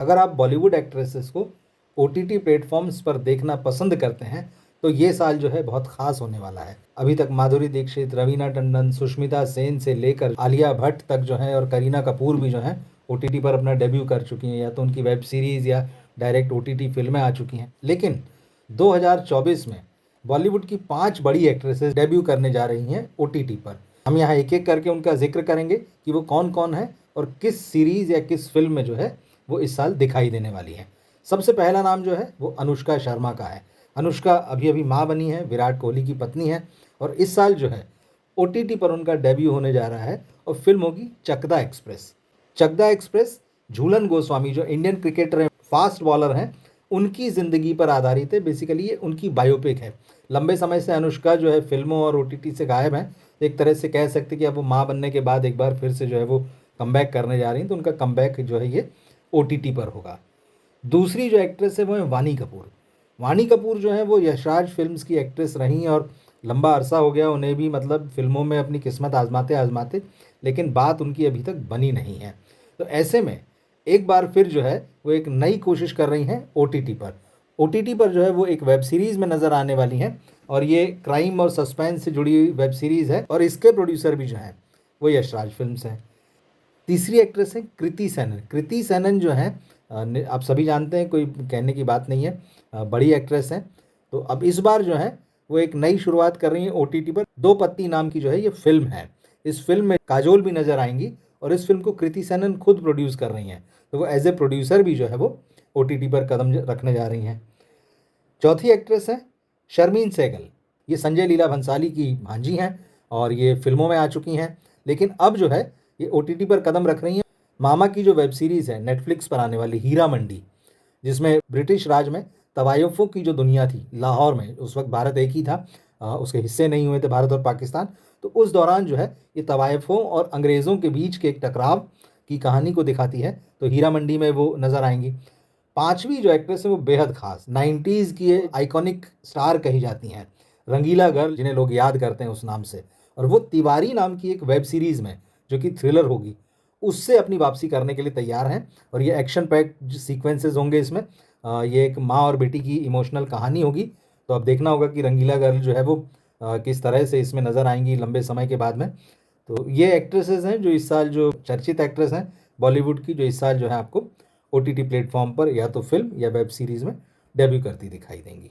अगर आप बॉलीवुड एक्ट्रेसेस को ओटीटी प्लेटफॉर्म्स पर देखना पसंद करते हैं तो ये साल जो है बहुत खास होने वाला है। अभी तक माधुरी दीक्षित, रवीना टंडन, सुष्मिता सेन से लेकर आलिया भट्ट तक जो है और करीना कपूर भी जो है ओटीटी पर अपना डेब्यू कर चुकी हैं, या तो उनकी वेब सीरीज या डायरेक्ट ओटीटी फिल्में आ चुकी हैं। लेकिन 2024 में बॉलीवुड की 5 बड़ी एक्ट्रेसेस डेब्यू करने जा रही हैं ओटीटी पर। हम यहाँ एक एक करके उनका जिक्र करेंगे कि वो कौन कौन है और किस सीरीज या किस फिल्म में जो है वो इस साल दिखाई देने वाली है। सबसे पहला नाम जो है वो अनुष्का शर्मा का है। अनुष्का अभी अभी माँ बनी है, विराट कोहली की पत्नी है, और इस साल जो है ओटीटी पर उनका डेब्यू होने जा रहा है और फिल्म होगी चकदा एक्सप्रेस। चकदा एक्सप्रेस झूलन गोस्वामी जो इंडियन क्रिकेटर हैं, फास्ट बॉलर हैं, उनकी ज़िंदगी पर आधारित है। बेसिकली ये उनकी बायोपिक है। लंबे समय से अनुष्का जो है फिल्मों और ओटीटी से गायब हैं। एक तरह से कह सकते कि अब वो माँ बनने के बाद एक बार फिर से जो है वो कमबैक करने जा रही हैं, तो उनका कमबैक जो है ये ओटीटी पर होगा। दूसरी जो एक्ट्रेस है वो है वानी कपूर। वानी कपूर जो है वो यशराज फिल्म्स की एक्ट्रेस रही और लंबा अरसा हो गया उन्हें भी, मतलब फिल्मों में अपनी किस्मत आजमाते आजमाते, लेकिन बात उनकी अभी तक बनी नहीं है। तो ऐसे में एक बार फिर जो है वो एक नई कोशिश कर रही हैं ओटीटी पर। ओटीटी पर जो है वो एक वेब सीरीज़ में नज़र आने वाली हैं, और ये क्राइम और सस्पेंस से जुड़ी हुई वेब सीरीज़ है, और इसके प्रोड्यूसर भी जो हैं वो यशराज फिल्म्स हैं। तीसरी एक्ट्रेस है कृति सेनन। कृति सेनन जो है आप सभी जानते हैं, कोई कहने की बात नहीं है, बड़ी एक्ट्रेस हैं। तो अब इस बार जो है वो एक नई शुरुआत कर रही हैं ओटीटी पर। दो पत्ती नाम की जो है ये फिल्म है। इस फिल्म में काजोल भी नज़र आएंगी, और इस फिल्म को कृति सेनन खुद प्रोड्यूस कर रही हैं। तो वो एज ए प्रोड्यूसर भी जो है वो ओटीटी पर कदम रखने जा रही हैं। चौथी एक्ट्रेस है शर्मीन सहगल। ये संजय लीला भंसाली की भांजी हैं और ये फिल्मों में आ चुकी हैं, लेकिन अब जो है ये ओटीटी पर कदम रख रही हैं। मामा की जो वेब सीरीज़ है नेटफ्लिक्स पर आने वाली, हीरा मंडी, जिसमें ब्रिटिश राज में तवायफ़ों की जो दुनिया थी, लाहौर में उस वक्त भारत एक ही था, उसके हिस्से नहीं हुए थे भारत और पाकिस्तान। तो उस दौरान जो है ये तवायफ़ों और अंग्रेज़ों के बीच के एक टकराव की कहानी को दिखाती है। तो हीरा मंडी में वो नज़र आएंगी। पांचवी जो एक्ट्रेस है वो बेहद खास 90s की आइकॉनिक स्टार कही जाती हैं, रंगीला गर्ल, जिन्हें लोग याद करते हैं उस नाम से। और वो तिवारी नाम की एक वेब सीरीज़ में, जो कि थ्रिलर होगी, उससे अपनी वापसी करने के लिए तैयार हैं। और ये एक्शन पैक सीक्वेंसेस होंगे इसमें। ये एक माँ और बेटी की इमोशनल कहानी होगी। तो अब देखना होगा कि रंगीला गर्ल जो है वो किस तरह से इसमें नज़र आएंगी लंबे समय के बाद में। तो ये एक्ट्रेसेस हैं जो इस साल, जो चर्चित एक्ट्रेस हैं बॉलीवुड की, जो इस साल जो है आपको ओटीटी प्लेटफॉर्म पर या तो फिल्म या वेब सीरीज़ में डेब्यू करती दिखाई देंगी।